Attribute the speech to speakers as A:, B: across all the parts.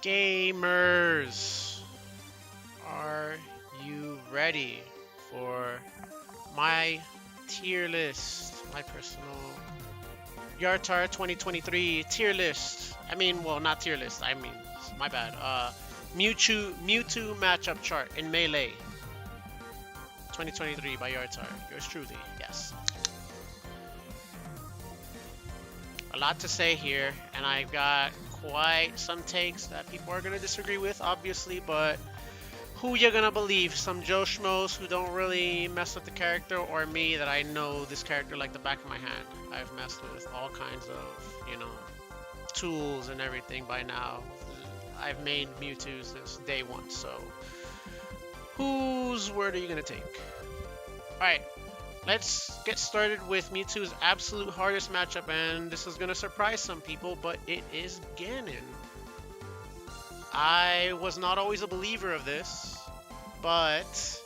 A: Gamers, are you ready for my tier list? My personal yRtR 2023 tier list. Well, not tier list. My bad. Mewtwo matchup chart in Melee 2023 by yRtR. Yours truly. Yes. A lot to say here, and I've got quite some takes that people are gonna disagree with, obviously, but who you gonna believe? Some Joe Schmoes who don't really mess with the character, or me that I know this character like the back of my hand? I've messed with all kinds of, tools and everything by now. I've made Mewtwo since day one, so whose word are you gonna take? Alright, let's get started with Mewtwo's absolute hardest matchup, and this is gonna surprise some people, but it is Ganon. I was not always a believer of this, but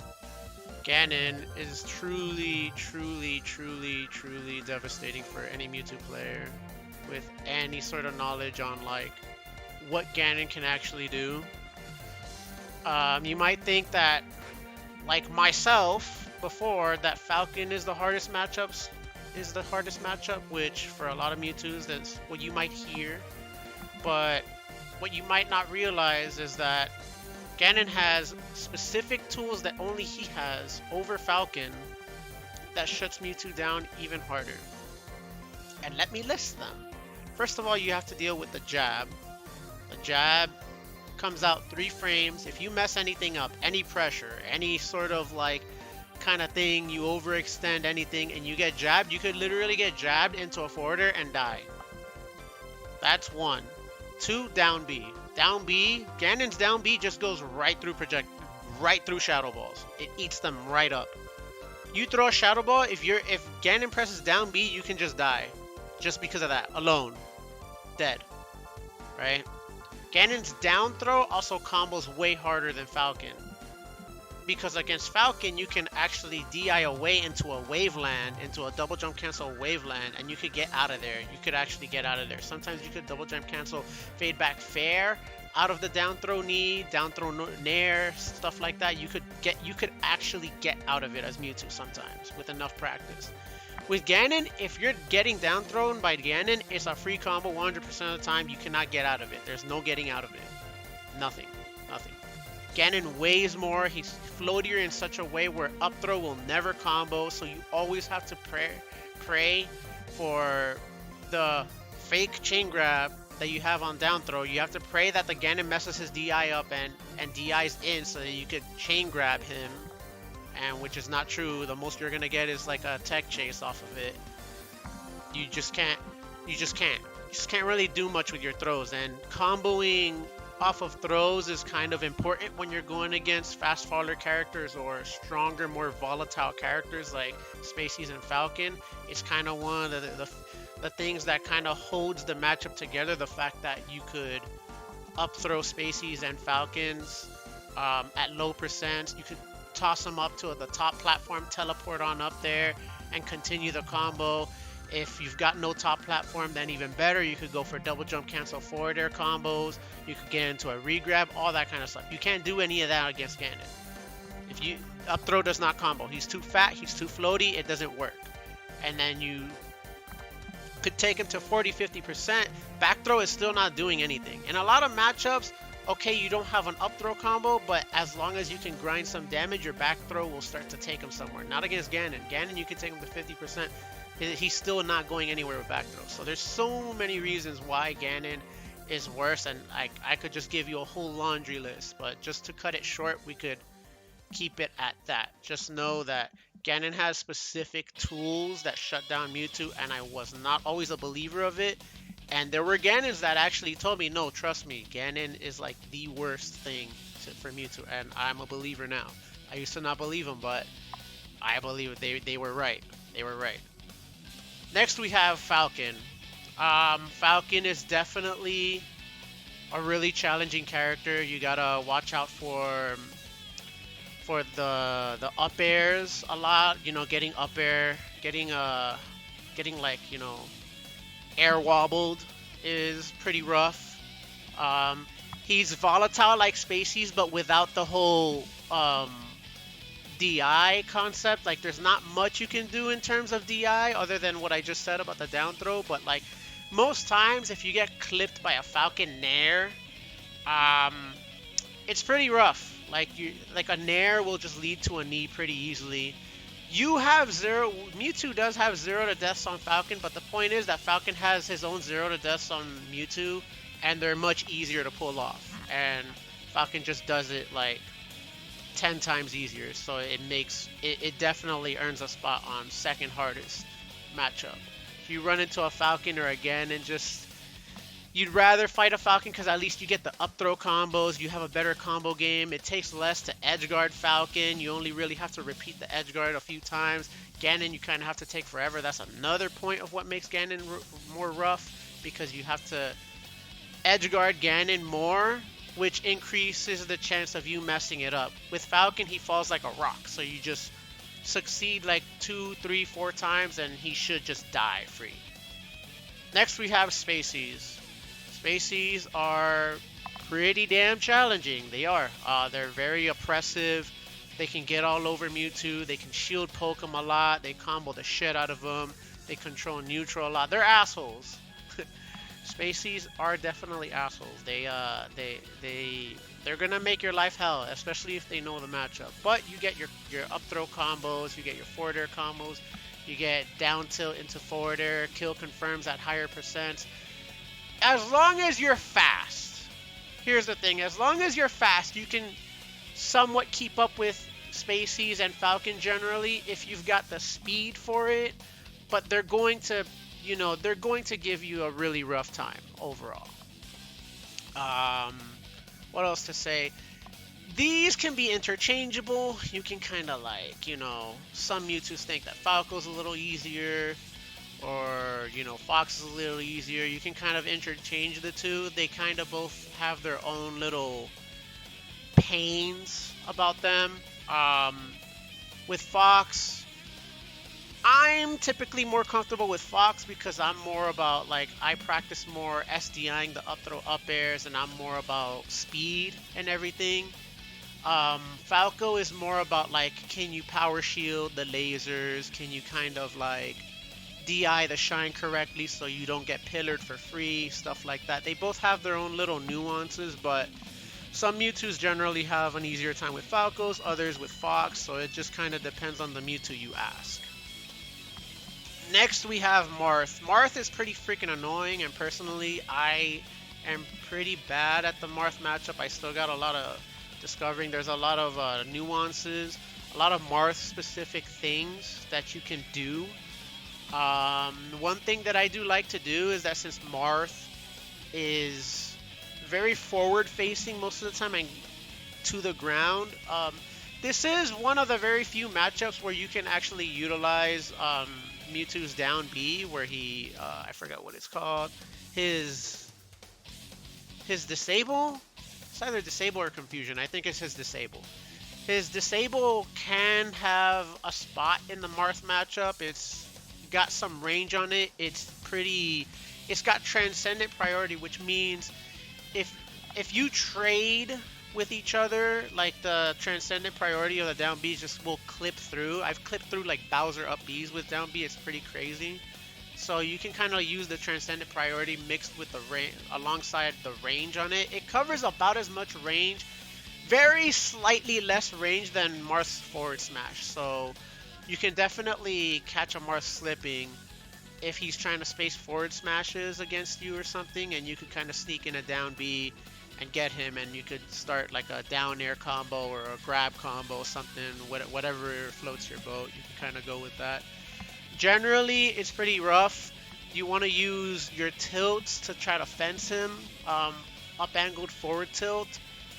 A: Ganon is truly devastating for any Mewtwo player with any sort of knowledge on like what Ganon can actually do. You might think that, like myself before, that Falcon is the hardest matchup, which for a lot of Mewtwo's that's what you might hear. But what you might not realize is that Ganon has specific tools that only he has over Falcon that shuts Mewtwo down even harder. And let me list them. First of all, you have to deal with the jab. The jab comes out 3 frames. If you mess anything up, any pressure, any sort of like kind of thing, you overextend anything and you get jabbed, you could literally get jabbed into a forwarder and die. That's 1. 2, down B. Down B, Ganon's down B just goes right through Shadow Balls. It eats them right up. You throw a Shadow Ball, if Ganon presses down B, you can just die. Just because of that alone. Dead. Right? Ganon's down throw also combos way harder than Falcon. Because against Falcon, you can actually DI away into a waveland, into a double jump cancel waveland, and you could get out of there. You could actually get out of there. Sometimes you could double jump cancel, fade back fair out of the down throw knee, down throw nair, stuff like that. You could actually get out of it as Mewtwo sometimes with enough practice. With Ganon, if you're getting down thrown by Ganon, it's a free combo 100% of the time. You cannot get out of it. There's no getting out of it. Nothing. Ganon weighs more. He's floatier in such a way where up throw will never combo, so you always have to pray for the fake chain grab that you have on down throw. You have to pray that the Ganon messes his DI up and DI's in so that you could chain grab him, and which is not true. The most you're gonna get is like a tech chase off of it. You just can't really do much with your throws, and comboing off of throws is kind of important when you're going against fast faller characters or stronger, more volatile characters like Spaceys and Falcon. It's kind of one of the things that kind of holds the matchup together. The fact that you could up throw Spaceys and Falcons at low percents. You could toss them up to the top platform, teleport on up there, and continue the combo. If you've got no top platform, then even better. You could go for double jump cancel forward air combos. You could get into a regrab, all that kind of stuff. You can't do any of that against Ganon. If you up throw does not combo. He's too fat, he's too floaty, it doesn't work. And then you could take him to 40-50%. Back throw is still not doing anything. In a lot of matchups, okay, you don't have an up throw combo, but as long as you can grind some damage, your back throw will start to take him somewhere. Not against Ganon. Ganon, you can take him to 50%. He's still not going anywhere with back throw. So there's so many reasons why Ganon is worse, and I could just give you a whole laundry list, but just to cut it short, we could keep it at that. Just know that Ganon has specific tools that shut down Mewtwo, and I was not always a believer of it. And there were Ganons that actually told me, no, trust me, Ganon is like the worst thing for Mewtwo, and I'm a believer now. I used to not believe them, but I believe they were right. They were right. Next we have Falcon. Falcon is definitely a really challenging character. You gotta watch out for the up airs a lot. You know, getting up air, getting like, you know, air wobbled is pretty rough. He's volatile like Spacies, but without the whole DI concept. Like, there's not much you can do in terms of DI other than what I just said about the down throw. But like most times, if you get clipped by a Falcon Nair, um, it's pretty rough. Like a Nair will just lead to a knee pretty easily. You have zero. Mewtwo does have 0 to deaths on Falcon, but the point is that Falcon has his own 0 to deaths on Mewtwo, and they're much easier to pull off. And Falcon just does it like 10 times easier, so it definitely earns a spot on second hardest matchup. If you run into a Falcon or a Ganon, just you'd rather fight a Falcon because at least you get the up throw combos, you have a better combo game. It takes less to edge guard Falcon. You only really have to repeat the edge guard a few times. Ganon, you kind of have to take forever. That's another point of what makes Ganon more rough, because you have to edge guard Ganon more, which increases the chance of you messing it up. With Falcon, he falls like a rock, so you just succeed like 2, 3, 4 times and he should just die free. Next we have Spacies. Spacies are pretty damn challenging. They are. They're very oppressive. They can get all over Mewtwo. They can shield poke him a lot. They combo the shit out of him. They control neutral a lot. They're assholes. Spacies are definitely assholes. They're gonna make your life hell, especially if they know the matchup. But you get your up throw combos, you get your forward air combos, you get down tilt into forward air, kill confirms at higher percents. As long as you're fast, here's the thing: as long as you're fast, you can somewhat keep up with Spacies and Falcon generally if you've got the speed for it. But they're going to they're going to give you a really rough time overall. What else to say? These can be interchangeable. You can kind of like, some Mewtwo's think that Falco's a little easier, or, Fox is a little easier. You can kind of interchange the two. They kind of both have their own little pains about them. With Fox, I'm typically more comfortable with Fox because I'm more about, like, I practice more SDIing the up throw up airs, and I'm more about speed and everything. Falco is more about, like, can you power shield the lasers? Can you kind of, like, DI the shine correctly so you don't get pillared for free? Stuff like that. They both have their own little nuances, but some Mewtwo's generally have an easier time with Falcos, others with Fox, so it just kind of depends on the Mewtwo you ask. Next we have Marth. Marth is pretty freaking annoying, and personally I am pretty bad at the Marth matchup. I still got a lot of discovering. There's a lot of nuances, a lot of Marth specific things that you can do. One thing that I do like to do is that since Marth is very forward facing most of the time and to the ground, this is one of the very few matchups where you can actually utilize Mewtwo's down B, where he, I forgot what it's called, his disable? It's either disable or confusion. I think it's his disable. His disable can have a spot in the Marth matchup. It's got some range on it. It's got transcendent priority, which means if you trade with each other, like the transcendent priority of the down Bs just will clip through. I've clipped through like Bowser up Bs with down B. It's pretty crazy. So you can kind of use the transcendent priority mixed with the alongside the range on it. It covers about as much range, very slightly less range than Marth's forward smash. So you can definitely catch a Marth slipping if he's trying to space forward smashes against you or something, and you could kind of sneak in a down B and get him, and you could start like a down air combo or a grab combo, something, whatever floats your boat. You can kind of go with that. Generally, it's pretty rough. You want to use your tilts to try to fence him. Up angled forward tilt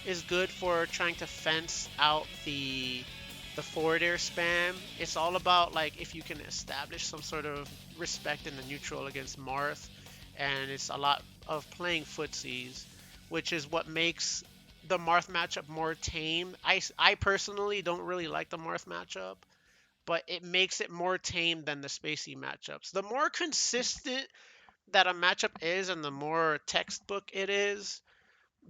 A: is good for trying to fence out the forward air spam. It's all about, like, if you can establish some sort of respect in the neutral against Marth, and it's a lot of playing footsies, which is what makes the Marth matchup more tame. I personally don't really like the Marth matchup, but it makes it more tame than the Spacey matchups. The more consistent that a matchup is and the more textbook it is,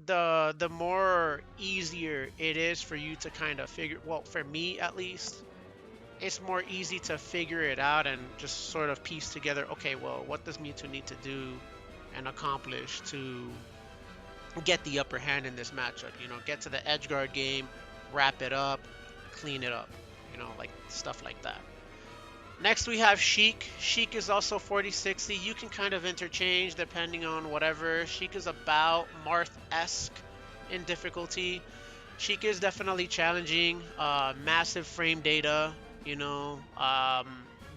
A: the more easier it is for you to kind of figure, well, for me at least, it's more easy to figure it out and just sort of piece together, okay, well, what does Mewtwo need to do and accomplish to get the upper hand in this matchup? You know, get to the edge guard game, wrap it up, clean it up, you know, like stuff like that. Next we have Sheik. Sheik is also 40-60. You can kind of interchange depending on whatever. Sheik is about Marth-esque in difficulty. Sheik is definitely challenging. Massive frame data, you know.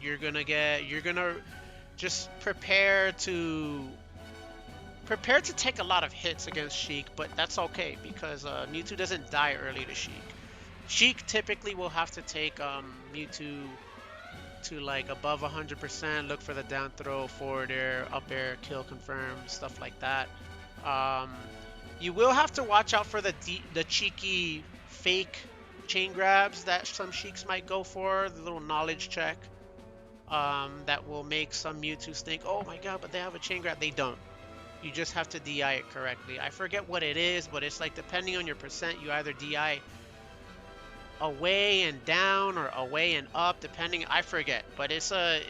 A: You're gonna just prepare to take a lot of hits against Sheik, but that's okay because Mewtwo doesn't die early to Sheik. Sheik typically will have to take Mewtwo to like above 100%, look for the down throw, forward air, up air, kill confirm, stuff like that. You will have to watch out for the cheeky fake chain grabs that some Sheiks might go for, the little knowledge check that will make some Mewtwo's think, oh my god, but they have a chain grab. They don't. You just have to DI it correctly. I forget what it is, but it's like depending on your percent, you either DI away and down or away and up, depending. I forget, but it's a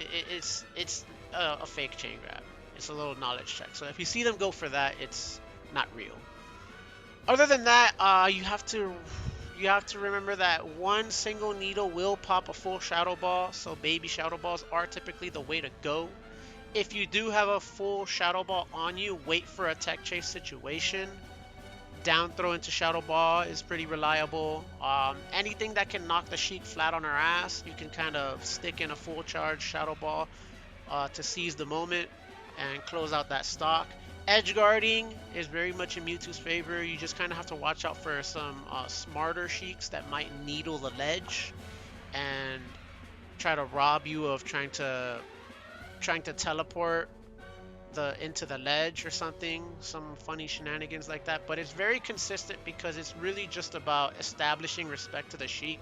A: fake chain grab. It's a little knowledge check. So if you see them go for that, it's not real. Other than that, you have to remember that one single needle will pop a full shadow ball. So baby shadow balls are typically the way to go. If you do have a full shadow ball on you, wait for a tech chase situation. Down throw into shadow ball is pretty reliable. Anything that can knock the Sheik flat on her ass, you can kind of stick in a full charge shadow ball to seize the moment and close out that stock. Edge guarding is very much in Mewtwo's favor. You just kind of have to watch out for some smarter Sheiks that might needle the ledge and try to rob you of trying to teleport into the ledge or something, some funny shenanigans like that. But it's very consistent because it's really just about establishing respect to the Sheik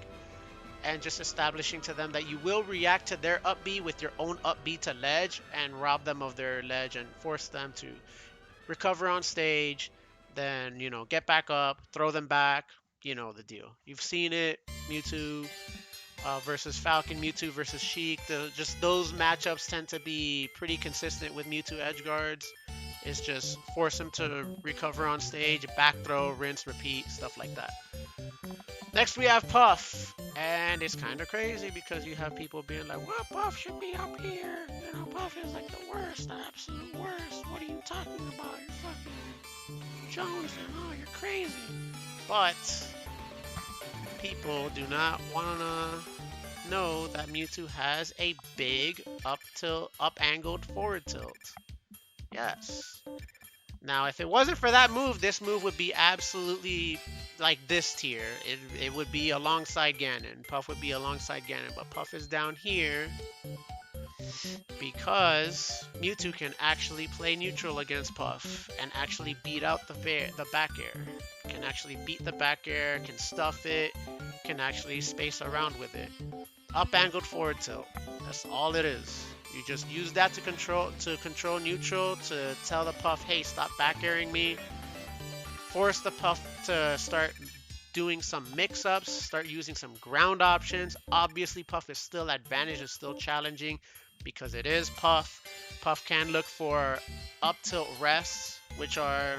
A: and just establishing to them that you will react to their up B with your own up B to ledge and rob them of their ledge and force them to recover on stage, then, you know, get back up, throw them back, you know the deal. You've seen it, Mewtwo versus Falcon, Mewtwo versus Sheik. Just those matchups tend to be pretty consistent with Mewtwo edge guards. It's just force him to recover on stage, back throw, rinse, repeat, stuff like that. Next we have Puff, and it's kind of crazy because you have people being like, well, Puff should be up here. You know, Puff is like the worst, the absolute worst. What are you talking about? You're fucking Jones and oh, you're crazy. But people do not want to know that Mewtwo has a big up angled forward tilt. Yes. Now, if it wasn't for that move, this move would be absolutely like this tier. It would be alongside Ganon. Puff would be alongside Ganon, but Puff is down here because Mewtwo can actually play neutral against Puff and actually beat out the back air. Can actually beat the back air, can stuff it, can actually space around with it. Up angled forward tilt. That's all it is. You just use that to control neutral, to tell the Puff, hey, stop back airing me. Force the Puff to start doing some mix-ups, start using some ground options. Obviously, Puff is still advantage, is still challenging because it is Puff. Puff can look for up tilt rests, which are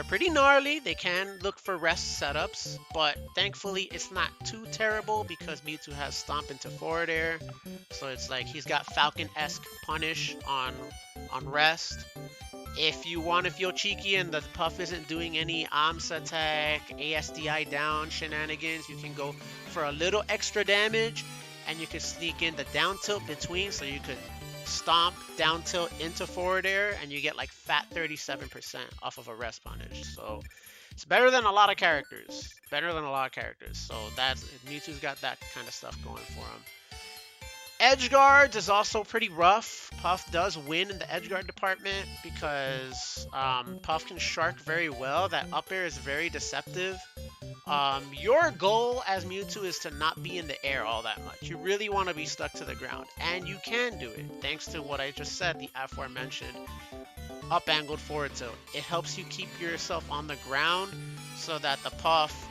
A: pretty gnarly. They can look for rest setups, but thankfully it's not too terrible because Mewtwo has Stomp into forward air. So it's like he's got Falcon-esque punish on rest. If you want to feel cheeky and the Puff isn't doing any AMS attack, ASDI down shenanigans, you can go for a little extra damage and you can sneak in the down tilt between, so you could Stomp down tilt into forward air and you get like fat 37% off of a rest punish. So it's better than a lot of characters. So that's Mewtwo's got that kind of stuff going for him. Edge guards is also pretty rough. Puff does win in the edge guard department because Puff can shark very well. That up air is very deceptive. Your goal as Mewtwo is to not be in the air all that much. You really want to be stuck to the ground, and you can do it thanks to what I just said, the aforementioned up angled forward tilt. It helps you keep yourself on the ground so that the Puff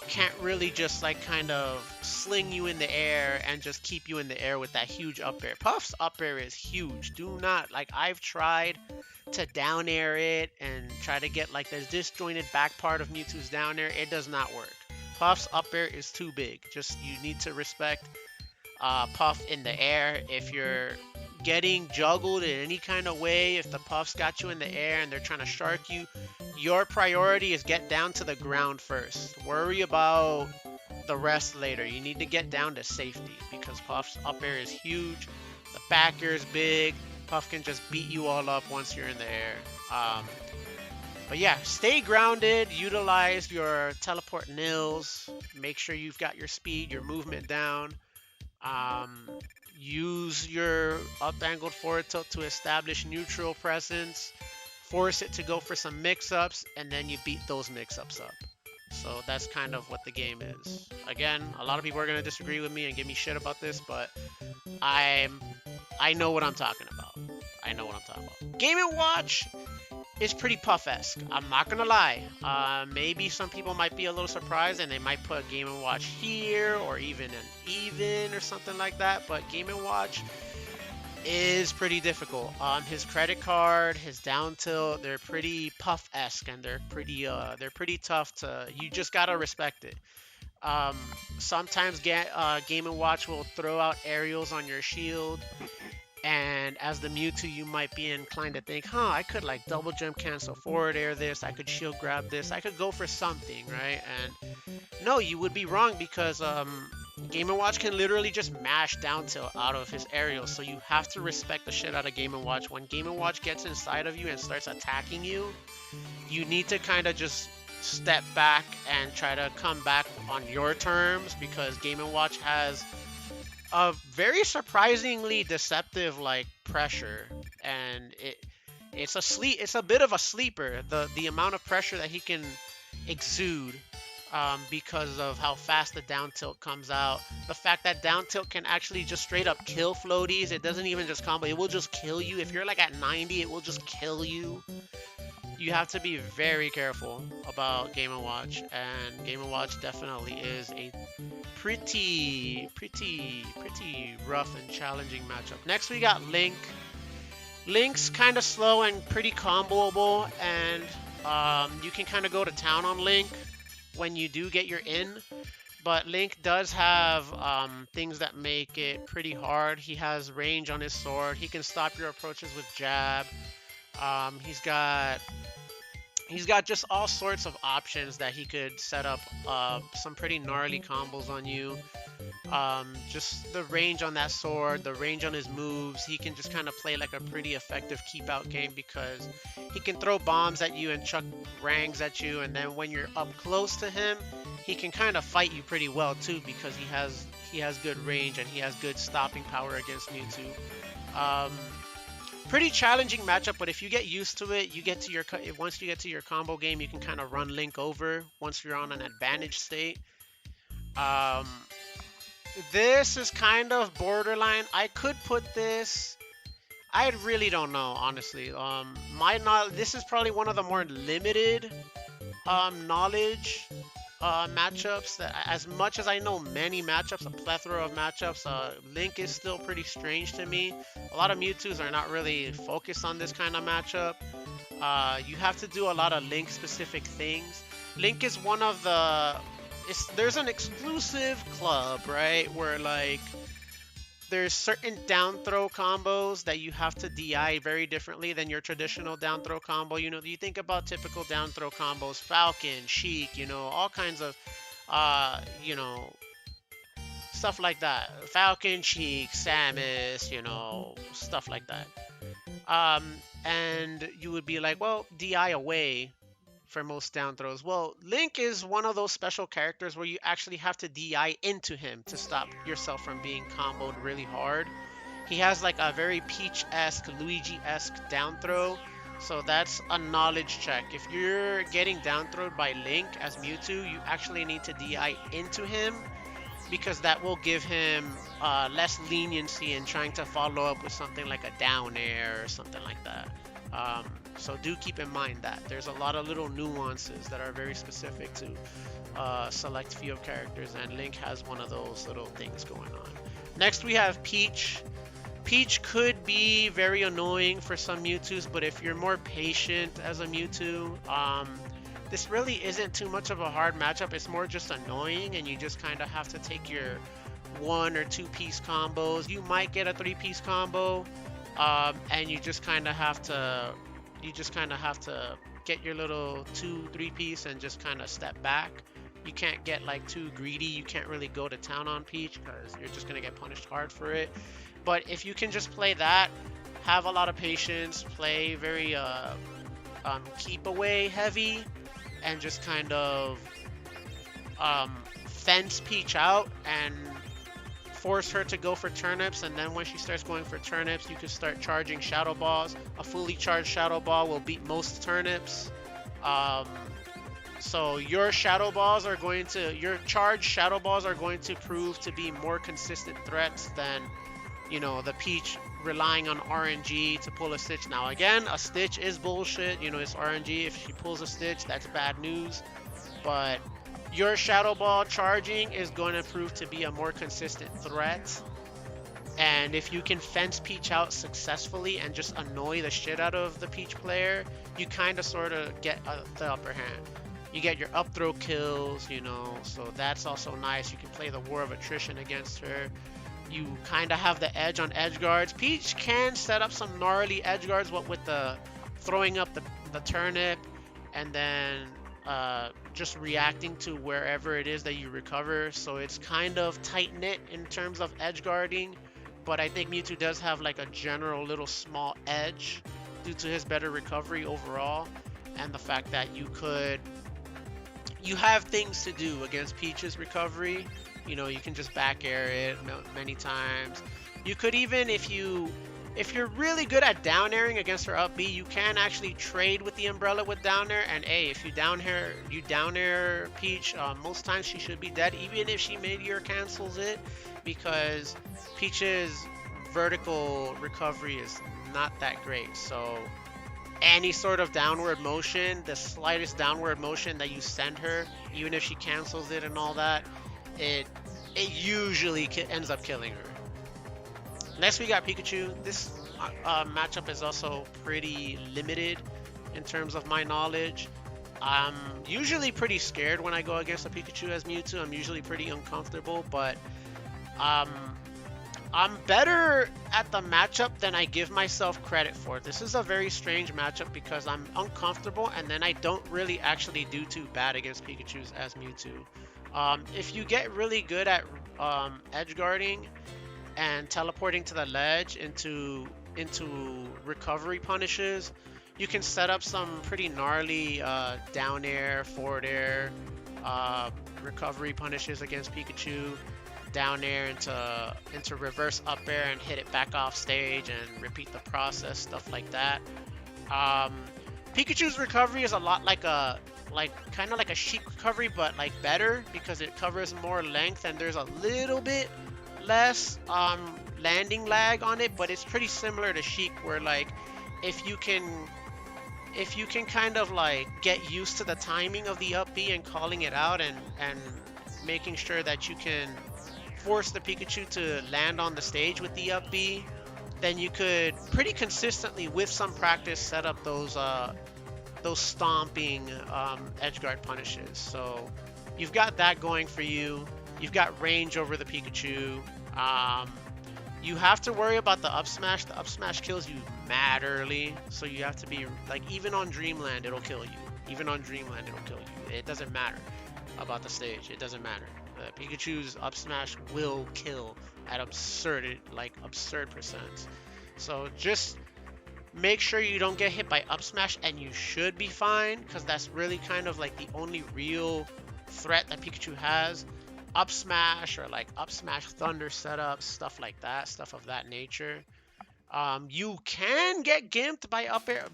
A: can't really just like kind of sling you in the air and just keep you in the air with that huge up air. Puff's up air is huge. Do not, like, I've tried to down air it and try to get like the disjointed back part of Mewtwo's down air. It does not work. Puff's up air is too big. Just, you need to respect Puff in the air. If you're getting juggled in any kind of way, if the Puff's got you in the air and they're trying to shark you, your priority is get down to the ground first. Worry about the rest later. You need to get down to safety because Puff's up air is huge. The back air is big. Puff can just beat you all up once you're in the air. But yeah, stay grounded. Utilize your teleport nils. Make sure you've got your speed, your movement down. Use your up angled forward tilt to establish neutral presence. Force it to go for some mix-ups, and then you beat those mix-ups up. So that's kind of what the game is. Again, a lot of people are going to disagree with me and give me shit about this, but I know what I'm talking about. I know what I'm talking about. Game & Watch is pretty Puff-esque. I'm not going to lie. Maybe some people might be a little surprised and they might put Game & Watch here or even an even or something like that, but Game & Watch is pretty difficult. His credit card, his down tilt, they're pretty Puff-esque and they're pretty tough to, you just gotta respect it. Sometimes Game & Watch will throw out aerials on your shield, and as the Mewtwo you might be inclined to think, I could like double jump cancel forward air this, I could shield grab this, I could go for something, right? And no, you would be wrong because Game & Watch can literally just mash down tilt out of his aerial, so you have to respect the shit out of Game & Watch. When Game & Watch gets inside of you and starts attacking you, you need to kind of just step back and try to come back on your terms, because Game & Watch has a very surprisingly deceptive like pressure, and it's a bit of a sleeper, the amount of pressure that he can exude. Because of how fast the down tilt comes out. The fact that down tilt can actually just straight up kill floaties. It doesn't even just combo. It will just kill you. If you're like at 90, it will just kill you. You have to be very careful about Game & Watch. And Game & Watch definitely is a pretty rough and challenging matchup. Next we got Link. Link's kind of slow and pretty comboable. And you can kind of go to town on Link when you do get your in, but Link does have things that make it pretty hard. He has range on his sword. He can stop your approaches with jab. He's got just all sorts of options that he could set up some pretty gnarly combos on you. Just the range on that sword, the range on his moves, he can just kind of play like a pretty effective keep out game because he can throw bombs at you and chuck rangs at you, and then when you're up close to him, he can kind of fight you pretty well too because he has good range and he has good stopping power against Mewtwo. Pretty challenging matchup, but if you get used to it, once you get to your combo game, you can kind of run Link over once you're on an advantage state. This is kind of borderline. I could put this. I really don't know, honestly. This is probably one of the more limited knowledge matchups. That, as much as I know many matchups, a plethora of matchups, Link is still pretty strange to me. A lot of Mewtwo's are not really focused on this kind of matchup. You have to do a lot of Link specific things. Link is one of the... there's an exclusive club, right, where like there's certain down throw combos that you have to DI very differently than your traditional down throw combo. You know, you think about typical down throw combos, Falcon, Sheik, you know, all kinds of you know, stuff like that. Falcon, Sheik, Samus, you know, stuff like that. And you would be like, well, DI away for most down throws. Well, Link is one of those special characters where you actually have to DI into him to stop yourself from being comboed really hard. He has like a very Peach-esque, Luigi-esque down throw, so that's a knowledge check. If you're getting down throwed by Link as Mewtwo, you actually need to DI into him because that will give him less leniency in trying to follow up with something like a down air or something like that. So do keep in mind that there's a lot of little nuances that are very specific to select few of characters, and Link has one of those little things going on. Next we have Peach. Peach could be very annoying for some Mewtwo's, but if you're more patient as a Mewtwo, this really isn't too much of a hard matchup. It's more just annoying, and you just kind of have to take your 1 or 2 piece combos. You might get a 3 piece combo, and you just kind of have to get your little 2-3 piece and just kind of step back. You can't get like too greedy. You can't really go to town on Peach because you're just gonna get punished hard for it. But if you can just play that, have a lot of patience, play very keep away heavy, and just kind of fence Peach out and force her to go for turnips, and then when she starts going for turnips, you can start charging Shadow Balls. A fully charged Shadow Ball will beat most turnips. So your charged Shadow Balls are going to prove to be more consistent threats than, you know, the Peach relying on RNG to pull a Stitch. Now again, a Stitch is bullshit, you know, it's RNG. If she pulls a Stitch, that's bad news. But your Shadow Ball charging is going to prove to be a more consistent threat. And if you can fence Peach out successfully and just annoy the shit out of the Peach player, you kind of sort of get the upper hand. You get your up throw kills, you know, so that's also nice. You can play the War of Attrition against her. You kind of have the edge on edge guards. Peach can set up some gnarly edge guards, what with the throwing up the turnip and then just reacting to wherever it is that you recover. So it's kind of tight knit in terms of edge guarding, but I think Mewtwo does have like a general little small edge due to his better recovery overall, and the fact that you have things to do against Peach's recovery. You know, you can just back air it many times. You could even, if you're really good at down airing against her up B, you can actually trade with the umbrella with down air. And if you down air Peach, most times she should be dead, even if she mid-air cancels it, because Peach's vertical recovery is not that great. So any sort of downward motion, the slightest downward motion that you send her, even if she cancels it and all that, it usually ends up killing her. Next we got Pikachu. This matchup is also pretty limited in terms of my knowledge. I'm usually pretty scared when I go against a Pikachu as Mewtwo. I'm usually pretty uncomfortable, but I'm better at the matchup than I give myself credit for. This is a very strange matchup because I'm uncomfortable and then I don't really actually do too bad against Pikachus as Mewtwo. If you get really good at edge guarding and teleporting to the ledge into recovery punishes, you can set up some pretty gnarly down air, forward air recovery punishes against Pikachu. Down air into reverse up air and hit it back off stage and repeat the process, stuff like that. Pikachu's recovery is a lot like kind of like a Sheik recovery, but like better because it covers more length and there's a little bit less landing lag on it, but it's pretty similar to Sheik, where like if you can kind of like get used to the timing of the up B and calling it out and making sure that you can force the Pikachu to land on the stage with the up B, then you could pretty consistently, with some practice, set up those stomping edge guard punishes. So you've got that going for you. You've got range over the Pikachu. You have to worry about the up smash. The up smash kills you mad early, so you have to be like, even on Dreamland it'll kill you. Even on Dreamland it'll kill you. It doesn't matter about the stage. It doesn't matter. Pikachu's up smash will kill at absurd percents. So just make sure you don't get hit by up smash and you should be fine, because that's really kind of like the only real threat that Pikachu has. Up smash or like up smash thunder setups, stuff like that, stuff of that nature. You can get gimped by up air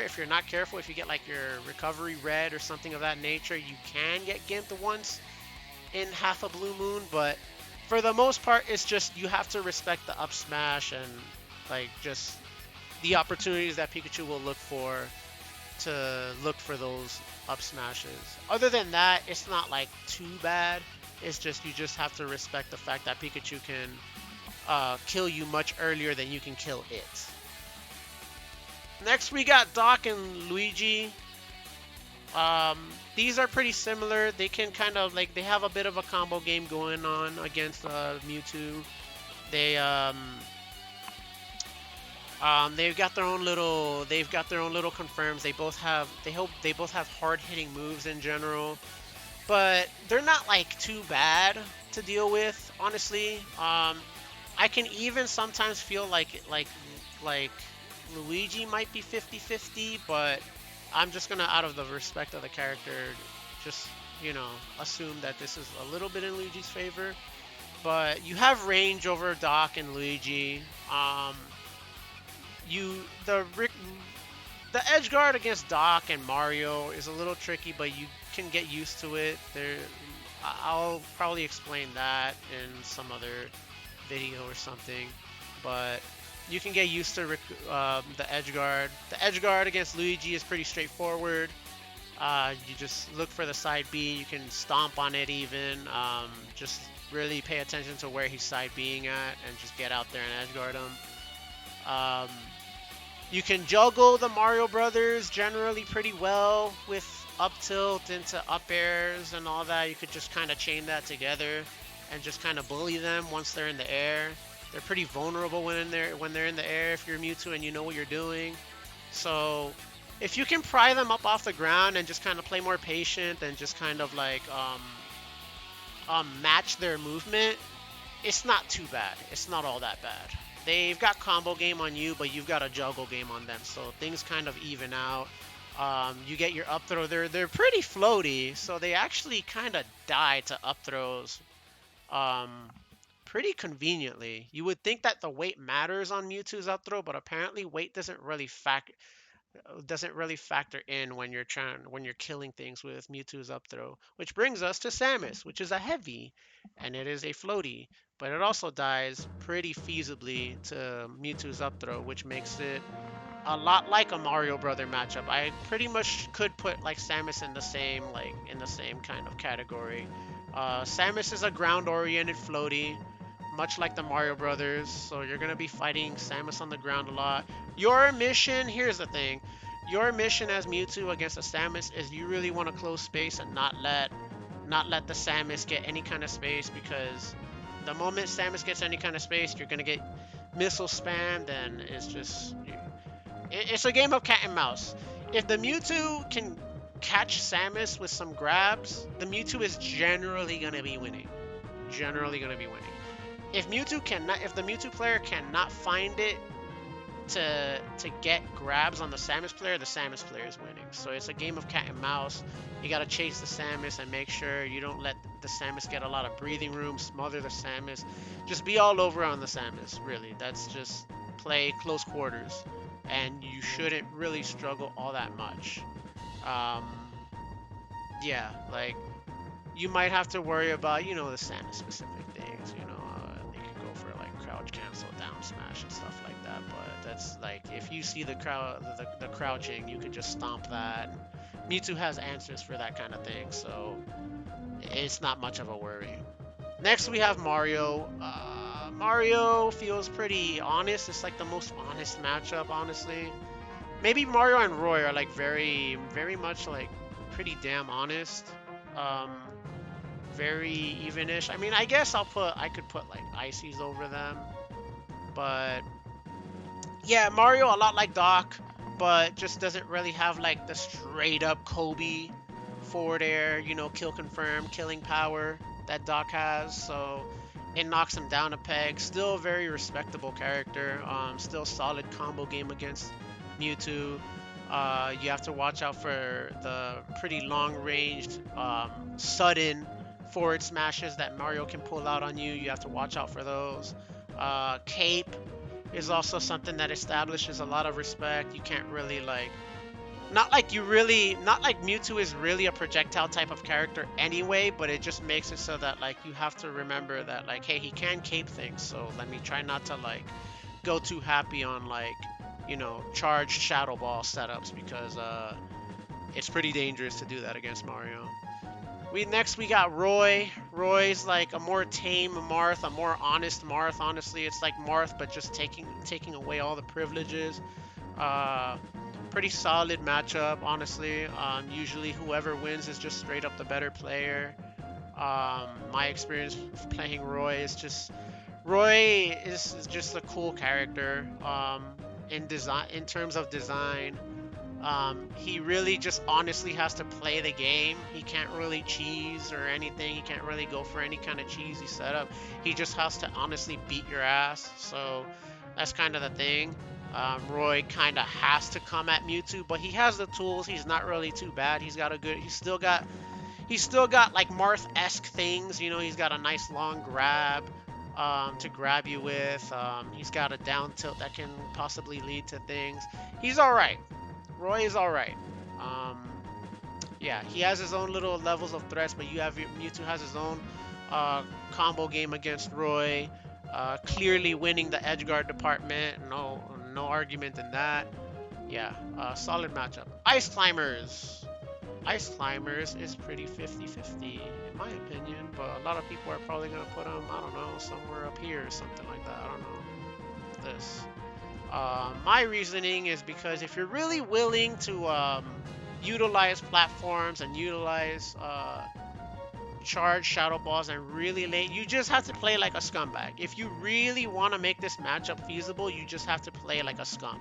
A: if you're not careful. If you get like your recovery red or something of that nature, you can get gimped once in half a blue moon, but for the most part it's just you have to respect the up smash and like just the opportunities that Pikachu will look for to look for those up smashes. Other than that, it's not like too bad. It's just you just have to respect the fact that Pikachu can kill you much earlier than you can kill it. Next, we got Doc and Luigi. These are pretty similar. They can kind of like they have a bit of a combo game going on against Mewtwo. They they've got their own little confirms. They both have hard hitting moves in general, but they're not like too bad to deal with, honestly. I can even sometimes feel like Luigi might be 50-50, but I'm just gonna, out of the respect of the character, just, you know, assume that this is a little bit in Luigi's favor. But you have range over Doc and Luigi. The edge guard against Doc and Mario is a little tricky, but you can get used to it. I'll probably explain that in some other video or something, but you can get used to the edge guard. The edge guard against Luigi is pretty straightforward. You just look for the side B. You can stomp on it even. Just really pay attention to where he's side B'ing at and just get out there and edge guard him. You can juggle the Mario Brothers generally pretty well with up tilt into up airs and all that. You could just kind of chain that together and just kind of bully them once they're in the air. They're pretty vulnerable when they're in the air if you're Mewtwo and you know what you're doing. So if you can pry them up off the ground and just kind of play more patient and just kind of like match their movement, it's not too bad. It's not all that bad. They've got combo game on you, but you've got a juggle game on them, so things kind of even out. You get your up throw. They're pretty floaty, so they actually kind of die to up throws pretty conveniently. You would think that the weight matters on Mewtwo's up throw, but apparently weight doesn't really factor in when you're killing things with Mewtwo's up throw. Which brings us to Samus, which is a heavy, and it is a floaty, but it also dies pretty feasibly to Mewtwo's up throw, which makes it a lot like a Mario Brother matchup. I pretty much could put like Samus in the same kind of category. Samus is a ground-oriented floaty, much like the Mario Brothers, so you're gonna be fighting Samus on the ground a lot. Your mission, here's the thing, your mission as Mewtwo against a Samus is you really want to close space and not let the Samus get any kind of space, because the moment Samus gets any kind of space, you're gonna get missile spammed, and it's a game of cat and mouse. If the Mewtwo can catch Samus with some grabs, the Mewtwo is generally gonna be winning. If the Mewtwo player cannot find it to get grabs on the Samus player is winning. So it's a game of cat and mouse. You gotta chase the Samus and make sure you don't let the Samus get a lot of breathing room, smother the Samus. Just be all over on the Samus, really. That's just play close quarters, and you shouldn't really struggle all that much. Yeah, like, you might have to worry about, the Samus specific things, they could go for like crouch cancel, down smash and stuff like that, but that's like, if you see the crouching, you could just stomp that. Mewtwo has answers for that kind of thing, so it's not much of a worry. Next we have Mario. Mario feels pretty honest. It's like the most honest matchup, honestly. Maybe Mario and Roy are like very, very much like pretty damn honest. Very evenish. I mean, I guess I could put like Ices over them, but yeah, Mario a lot like Doc, but just doesn't really have like the straight up Kobe forward air, kill confirm, killing power that Doc has. So it knocks him down a peg. Still a very respectable character. Still solid combo game against Mewtwo. You have to watch out for the pretty long-ranged, sudden forward smashes that Mario can pull out on you. You have to watch out for those. Cape is also something that establishes a lot of respect. You can't really not like Mewtwo is really a projectile type of character anyway, but it just makes it so that like you have to remember that like, hey, he can cape things, so let me try not to like go too happy on like, you know, charged Shadow Ball setups, because it's pretty dangerous to do that against Mario. Next we got Roy. Roy's like a more tame Marth, a more honest Marth. Honestly, it's like Marth, but just taking away all the privileges. Uh, Pretty solid matchup, honestly. Usually whoever wins is just straight up the better player. My experience playing Roy is just is just a cool character. In terms of design, he really just honestly has to play the game. He can't really cheese or anything. He can't really go for any kind of cheesy setup. He just has to honestly beat your ass. So that's kind of the thing. Roy kind of has to come at Mewtwo, but he has the tools. He's not really too bad. He's still got like Marth-esque things. You know, he's got a nice long grab to grab you with. He's got a down tilt that can possibly lead to things. He's all right. Roy is all right. Yeah, he has his own little levels of threats, but Mewtwo has his own combo game against Roy. Clearly winning the edgeguard department. No argument in that. Yeah, solid matchup. Ice Climbers. Ice Climbers is pretty 50-50 in my opinion, but a lot of people are probably gonna put him, I don't know, somewhere up here or something like that. I don't know. This. My reasoning is because if you're really willing to utilize platforms and utilize charge Shadow Balls and really late, you just have to play like a scumbag. If you really want to make this matchup feasible, you just have to play like a scum.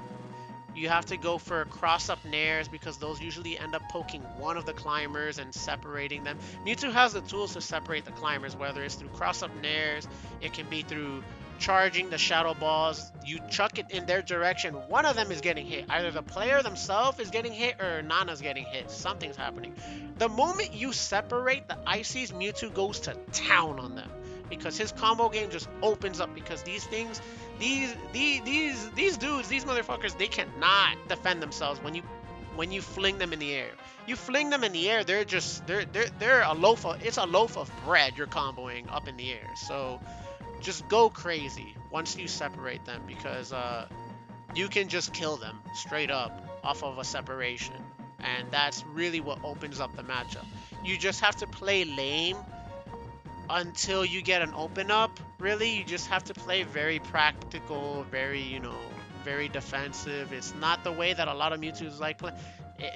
A: You have to go for cross-up nairs, because those usually end up poking one of the climbers and separating them. Mewtwo has the tools to separate the climbers, whether it's through cross-up nairs, it can be through charging the Shadow Balls. You chuck it in their direction, one of them is getting hit. Either the player themselves is getting hit or Nana's getting hit. Something's happening. The moment you separate the Ices, Mewtwo goes to town on them, because his combo game just opens up, because these things, these dudes, these motherfuckers, they cannot defend themselves when you fling them in the air. You fling them in the air, they're a loaf of, it's a loaf of bread you're comboing up in the air. So just go crazy once you separate them, because you can just kill them straight up off of a separation, and that's really what opens up the matchup. You just have to play lame until you get an open up. Really, you just have to play very practical, very, you know, very defensive. It's not the way that a lot of Mewtwo's like playing,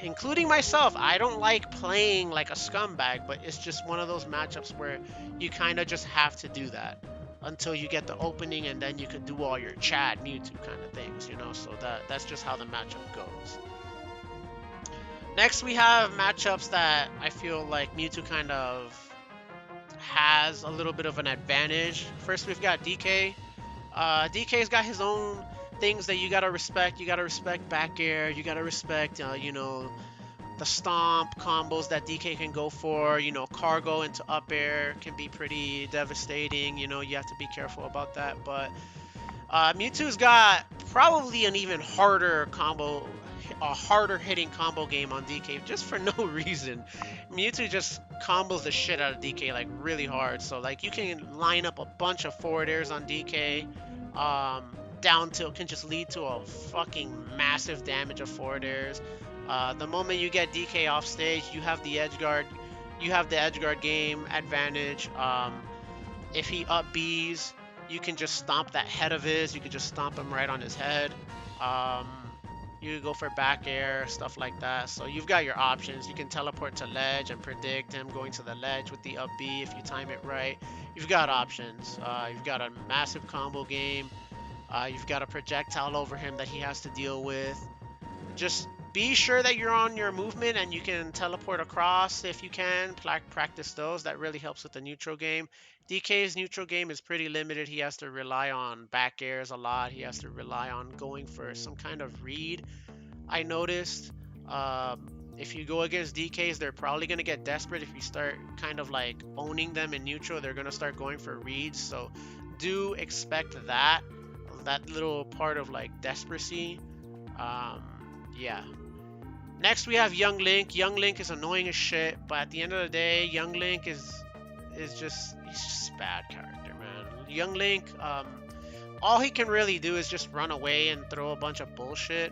A: including myself. I don't like playing like a scumbag, but it's just one of those matchups where you kind of just have to do that until you get the opening, and then you could do all your Chad Mewtwo kind of things, you know. So that's just how the matchup goes. Next, we have matchups that I feel like Mewtwo kind of has a little bit of an advantage. First, we've got DK. DK's got his own things that you gotta respect. You gotta respect back air. You gotta respect, you know, the stomp combos that DK can go for. You know, cargo into up air can be pretty devastating. You know, you have to be careful about that. But Mewtwo's got probably an even harder combo, a harder hitting combo game on DK, just for no reason. Mewtwo just combos the shit out of DK like really hard. So like you can line up a bunch of forward airs on DK. Down tilt can just lead to a fucking massive damage of forward airs. The moment you get DK off stage, you have the edge guard. You have the edge guard game advantage. If he up Bs, you can just stomp that head of his. You can just stomp him right on his head. You go for back air, stuff like that. So you've got your options. You can teleport to ledge and predict him going to the ledge with the up B if you time it right. You've got options. You've got a massive combo game. You've got a projectile over him that he has to deal with. Just be sure that you're on your movement and you can teleport across if you can. Practice those. That really helps with the neutral game. DK's neutral game is pretty limited. He has to rely on back airs a lot. He has to rely on going for some kind of read. I noticed if you go against DKs, they're probably going to get desperate. If you start kind of like owning them in neutral, they're going to start going for reads. So do expect that little part of like despeраcy. Yeah. Next we have Young Link. Young Link is annoying as shit, but at the end of the day, Young Link is just, he's just a bad character, man. Young Link, all he can really do is just run away and throw a bunch of bullshit.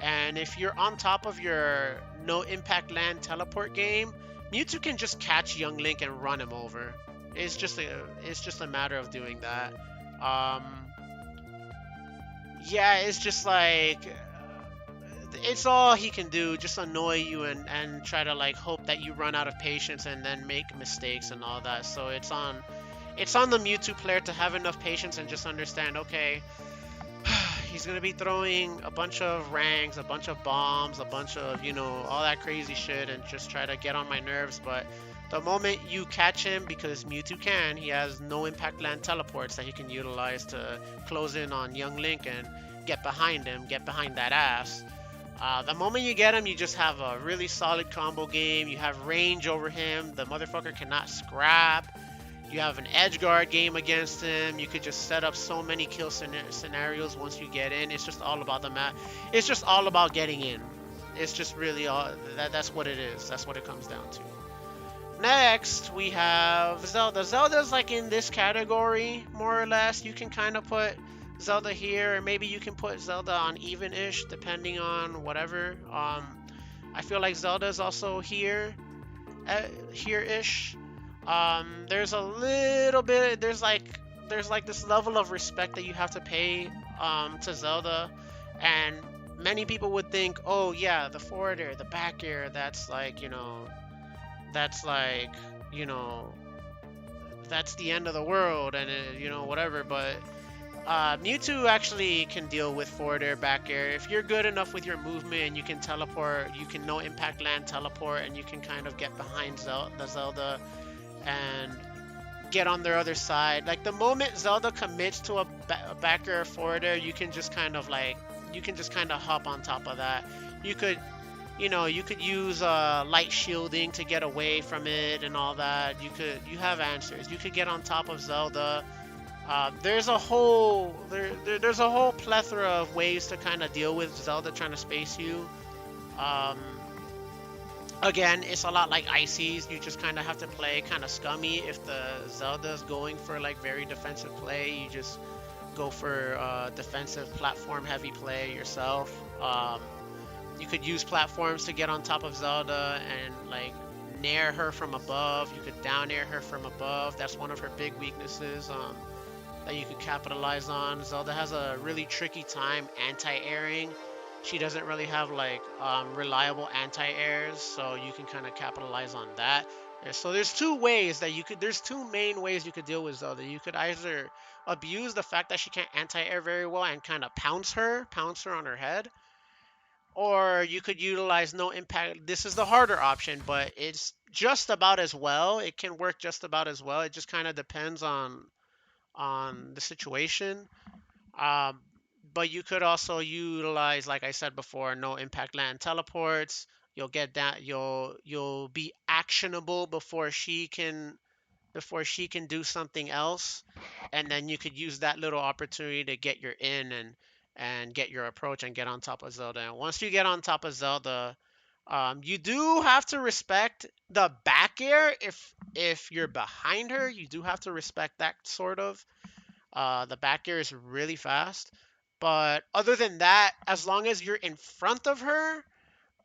A: And if you're on top of your no impact land teleport game, Mewtwo can just catch Young Link and run him over. It's just a matter of doing that. Um, yeah, it's just like it's all he can do, just annoy you and try to like hope that you run out of patience and then make mistakes and all that. So it's on the Mewtwo player to have enough patience and just understand, okay, he's gonna be throwing a bunch of ranks, a bunch of bombs, a bunch of, all that crazy shit, and just try to get on my nerves. But the moment you catch him, because Mewtwo can, he has no impact land teleports that he can utilize to close in on Young Link and get behind him, get behind that ass. The moment you get him, you just have a really solid combo game. You have range over him. The motherfucker cannot scrap. You have an edge guard game against him. You could just set up so many kill scenarios once you get in. It's just all about the map. It's just all about getting in. It's just really all that's what it is. That's what it comes down to. Next, we have Zelda. Zelda's like in this category, more or less. You can kind of put Zelda here, or maybe you can put Zelda on even-ish, depending on whatever. I feel like Zelda's also here-ish. There's a little bit, there's like this level of respect that you have to pay to Zelda, and many people would think, oh yeah, the forward air, the back air, that's like, you know, that's the end of the world, and whatever. But Mewtwo actually can deal with forward air, back air. If you're good enough with your movement and you can teleport, you can no impact land teleport, and you can kind of get behind Zelda and get on their other side. Like the moment Zelda commits to a back air, forward air, you can just kind of hop on top of that. You could use light shielding to get away from it and all that. You have answers. You could get on top of Zelda. There's a whole plethora of ways to kind of deal with Zelda trying to space you. Again, it's a lot like Ices. You just kind of have to play kind of scummy. If the Zelda's going for like very defensive play, you just go for defensive platform heavy play yourself. You could use platforms to get on top of Zelda and like nair her from above. You could down air her from above. That's one of her big weaknesses that you could capitalize on. Zelda has a really tricky time anti-airing. She doesn't really have like reliable anti-airs, so you can kind of capitalize on that. So there's there's two main ways you could deal with Zelda. You could either abuse the fact that she can't anti-air very well and kind of pounce her on her head, or you could utilize no impact. This is the harder option, but it's just about as well. It can work just about as well. It just kind of depends on the situation. Um, but you could also utilize, like I said before, no impact land teleports. You'll get that. You'll be actionable before she can do something else, and then you could use that little opportunity to get your in and get your approach and get on top of Zelda. And once you get on top of Zelda, you do have to respect the back air. If you're behind her, you do have to respect that sort of. The back air is really fast, but other than that, as long as you're in front of her,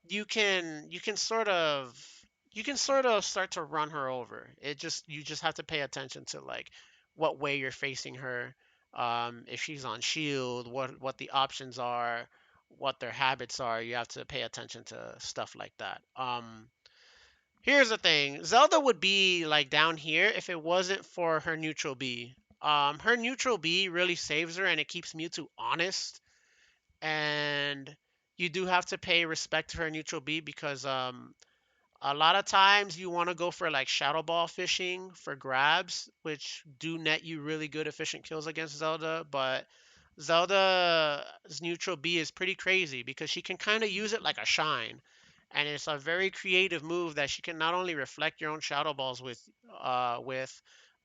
A: you can sort of start to run her over. You just have to pay attention to like what way you're facing her. If she's on shield, what the options are, what their habits are. You have to pay attention to stuff like that. Here's the thing. Zelda would be like down here if it wasn't for her neutral B. Her neutral B really saves her and it keeps Mewtwo honest. And you do have to pay respect to her neutral B because a lot of times you want to go for like shadow ball fishing for grabs, which do net you really good efficient kills against Zelda. But Zelda's neutral B is pretty crazy because she can kind of use it like a shine, and it's a very creative move that she can not only reflect your own shadow balls with,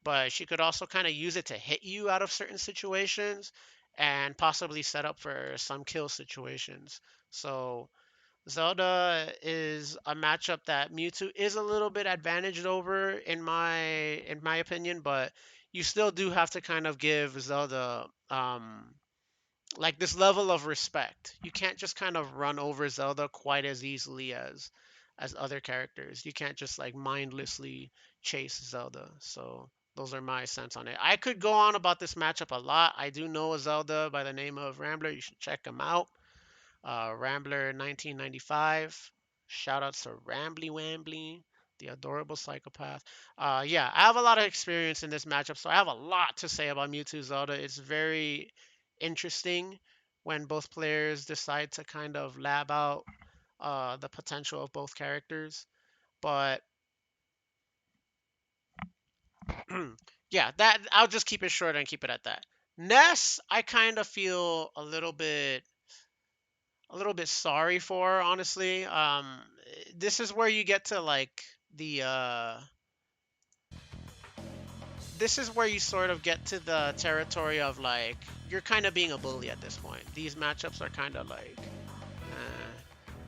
A: but she could also kind of use it to hit you out of certain situations and possibly set up for some kill situations. So Zelda is a matchup that Mewtwo is a little bit advantaged over in my opinion, but you still do have to kind of give Zelda like this level of respect. You can't just kind of run over Zelda quite as easily as other characters. You can't just like mindlessly chase Zelda. So those are my sense on it. I could go on about this matchup a lot. I do know a Zelda by the name of Rambler. You should check him out. Rambler 1995. Shout outs to Rambly Wambly, the adorable psychopath. Yeah, I have a lot of experience in this matchup, so I have a lot to say about Mewtwo Zelda. It's very interesting when both players decide to kind of lab out the potential of both characters. But yeah, that I'll just keep it short and keep it at that. Ness, I kind of feel a little bit sorry for, honestly. This is where you get to like the this is where you sort of get to the territory of like you're kind of being a bully at this point. These matchups are kind of like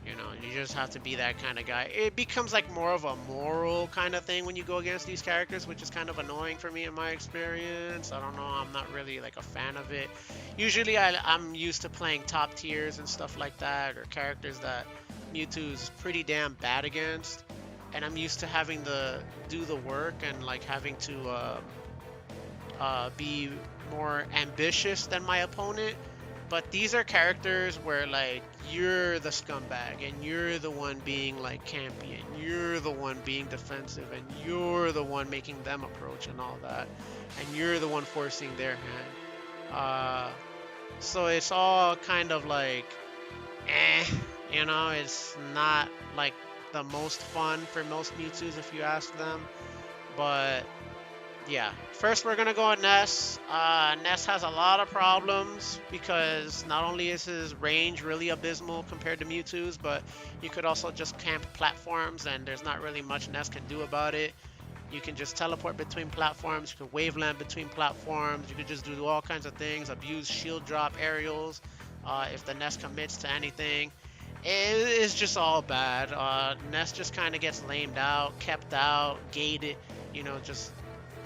A: you know, you just have to be that kind of guy. It becomes like more of a moral kind of thing when you go against these characters, which is kind of annoying for me in my experience. I don't know, I'm not really like a fan of it. Usually I'm used to playing top tiers and stuff like that, or characters that Mewtwo's pretty damn bad against. And I'm used to having to do the work and like having to be more ambitious than my opponent. But these are characters where like you're the scumbag and you're the one being like campy and you're the one being defensive and you're the one making them approach and all that, and you're the one forcing their hand. So it's all kind of like you know, it's not like the most fun for most Mewtwo's if you ask them. But yeah, first we're gonna go at Ness. Ness has a lot of problems because not only is his range really abysmal compared to Mewtwo's, but you could also just camp platforms and there's not really much Ness can do about it. You can just teleport between platforms, you can waveland between platforms, you could just do all kinds of things, abuse shield drop aerials if the Ness commits to anything. It's just all bad. Ness just kind of gets lamed out, kept out, gated, you know, just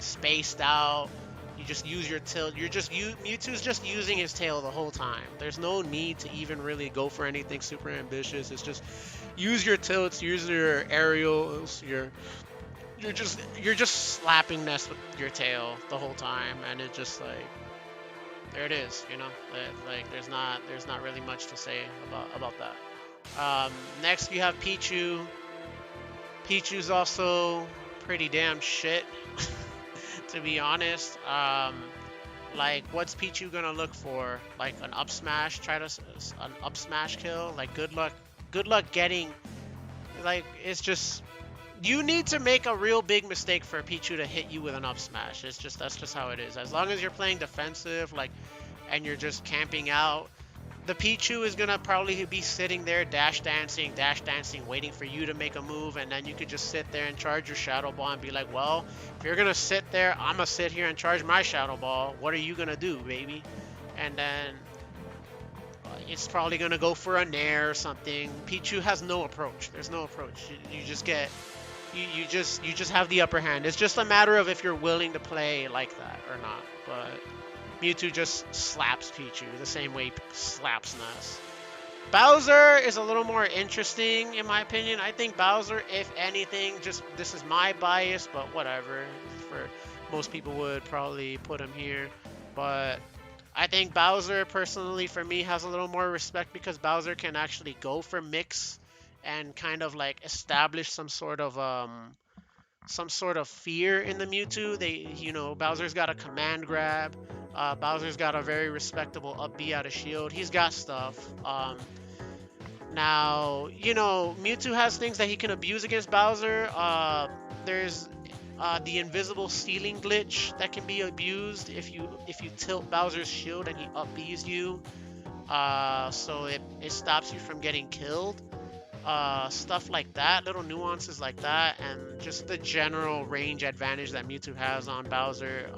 A: spaced out. You just use your tilt. Mewtwo's just using his tail the whole time. There's no need to even really go for anything super ambitious. It's just use your tilts, use your aerials, you're just slapping Ness with your tail the whole time, and it just like there it is, you know. Like there's not really much to say about that. Next you have Pichu. Pichu's also pretty damn shit. To be honest, like what's Pichu gonna look for? Like an up smash, an up smash kill. Like good luck getting. Like it's just you need to make a real big mistake for Pichu to hit you with an up smash. That's just how it is. As long as you're playing defensive, like, and you're just camping out, the Pichu is gonna probably be sitting there dash dancing, waiting for you to make a move, and then you could just sit there and charge your Shadow Ball and be like, well, if you're gonna sit there, I'm gonna sit here and charge my Shadow Ball. What are you gonna do, baby? And then it's probably gonna go for a Nair or something. Pichu has no approach. There's no approach. You just get, you just have the upper hand. It's just a matter of if you're willing to play like that or not. But Mewtwo just slaps Pichu the same way he slaps Ness. Bowser is a little more interesting in my opinion. I think Bowser, if anything, just this is my bias, but whatever. For most people would probably put him here, but I think Bowser personally for me has a little more respect because Bowser can actually go for mix and kind of like establish some sort of fear in the Mewtwo. You know, Bowser's got a command grab. Bowser's got a very respectable up B out of shield. He's got stuff. Now, you know, Mewtwo has things that he can abuse against Bowser. There's the invisible stealing glitch that can be abused if you tilt Bowser's shield and he up B's you. So it stops you from getting killed. Stuff like that, little nuances like that, and just the general range advantage that Mewtwo has on Bowser.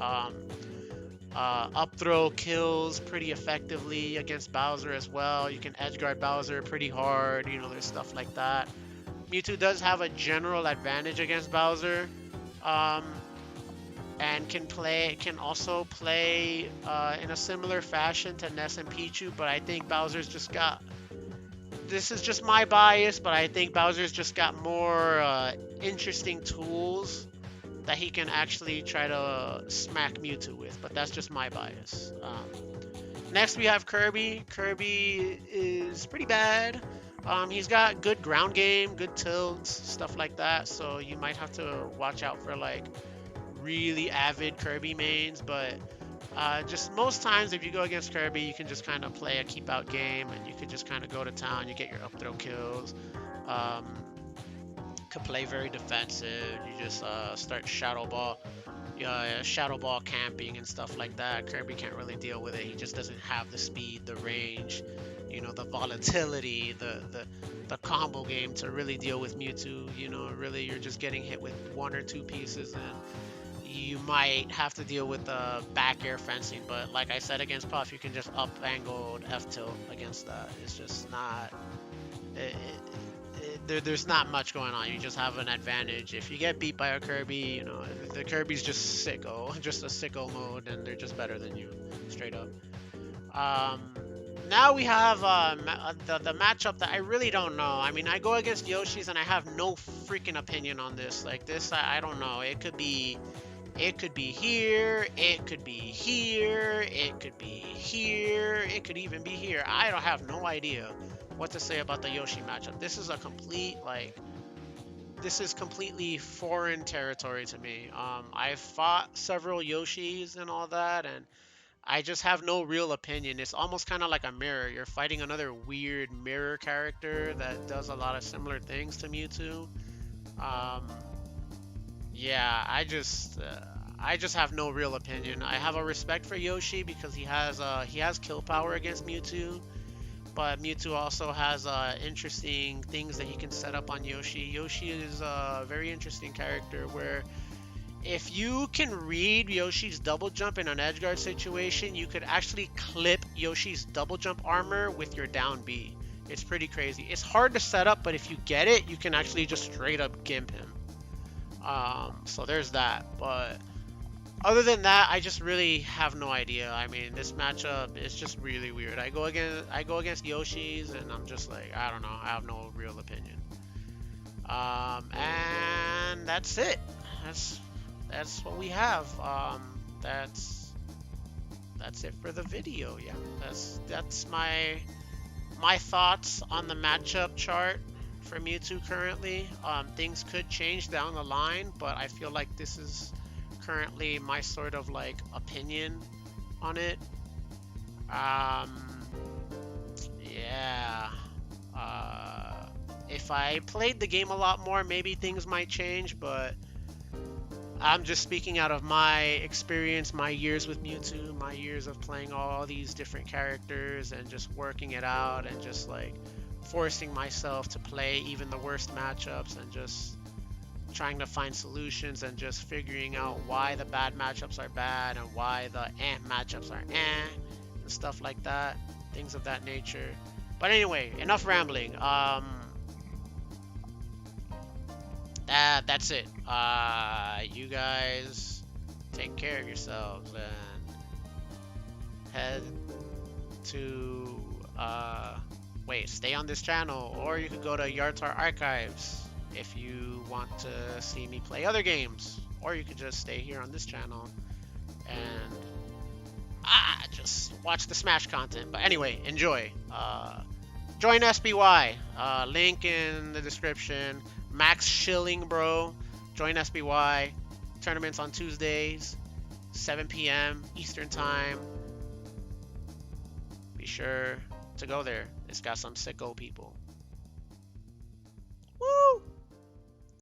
A: Up throw kills pretty effectively against Bowser as well. You can edge guard Bowser pretty hard. You know, there's stuff like that. Mewtwo does have a general advantage against Bowser, um, and can also play in a similar fashion to Ness and Pichu. But I think Bowser's just got. This is just my bias, but I think Bowser's just got more interesting tools that he can actually try to smack Mewtwo with, but that's just my bias. Next we have Kirby. Kirby is pretty bad. He's got good ground game, good tilts, stuff like that, so you might have to watch out for like really avid Kirby mains, but just most times if you go against Kirby, you can just kind of play a keep out game and you could just kind of go to town, you get your up throw kills. Could play very defensive. You just start shadow ball camping and stuff like that. Kirby can't really deal with it. He just doesn't have the speed, the range, you know, the volatility, the combo game to really deal with Mewtwo. You know, really you're just getting hit with one or two pieces and you might have to deal with the back air fencing. But like I said against Puff, you can just up angled F tilt against that. It's just not. There's not much going on. You just have an advantage. If you get beat by a Kirby, you know, the Kirby's just sicko, just a sicko mode, and they're just better than you, straight up. Now we have the matchup that I really don't know. I mean, I go against Yoshi's and I have no freaking opinion on this. Like this, I don't know. It could be here, it could be here, it could be here, it could even be here. I don't have no idea what to say about the Yoshi matchup. This is a complete, like, this is completely foreign territory to me. I've fought several Yoshis and all that, and I just have no real opinion. It's almost kind of like a mirror. You're fighting another weird mirror character that does a lot of similar things to Mewtwo. Yeah, I just have no real opinion. I have a respect for Yoshi because he has kill power against Mewtwo. But Mewtwo also has interesting things that he can set up on Yoshi. Yoshi is a very interesting character where if you can read Yoshi's double jump in an edge guard situation, you could actually clip Yoshi's double jump armor with your down B. It's pretty crazy. It's hard to set up, but if you get it, you can actually just straight up gimp him. So there's that. But other than that, I just really have no idea. I mean, this matchup is just really weird. I go against Yoshi's, and I'm just like, I don't know. I have no real opinion. And that's it. That's what we have. That's it for the video. Yeah, that's my thoughts on the matchup chart for Mewtwo currently. Things could change down the line, but I feel like this is currently my sort of like opinion on it. Yeah. If I played the game a lot more, maybe things might change, but I'm just speaking out of my experience, my years with Mewtwo, my years of playing all these different characters and just working it out and just like forcing myself to play even the worst matchups and just trying to find solutions and just figuring out why the bad matchups are bad and why the matchups are and stuff like that, things of that nature. But anyway, enough rambling. That's it. You guys take care of yourselves and head to stay on this channel, or you could go to yRtR Archives if you want to see me play other games, or you could just stay here on this channel and just watch the Smash content. But anyway, enjoy. Join SBY. Link in the description. Max shilling, bro. Join SBY. Tournaments on Tuesdays, 7 p.m. Eastern Time. Be sure to go there. It's got some sicko people.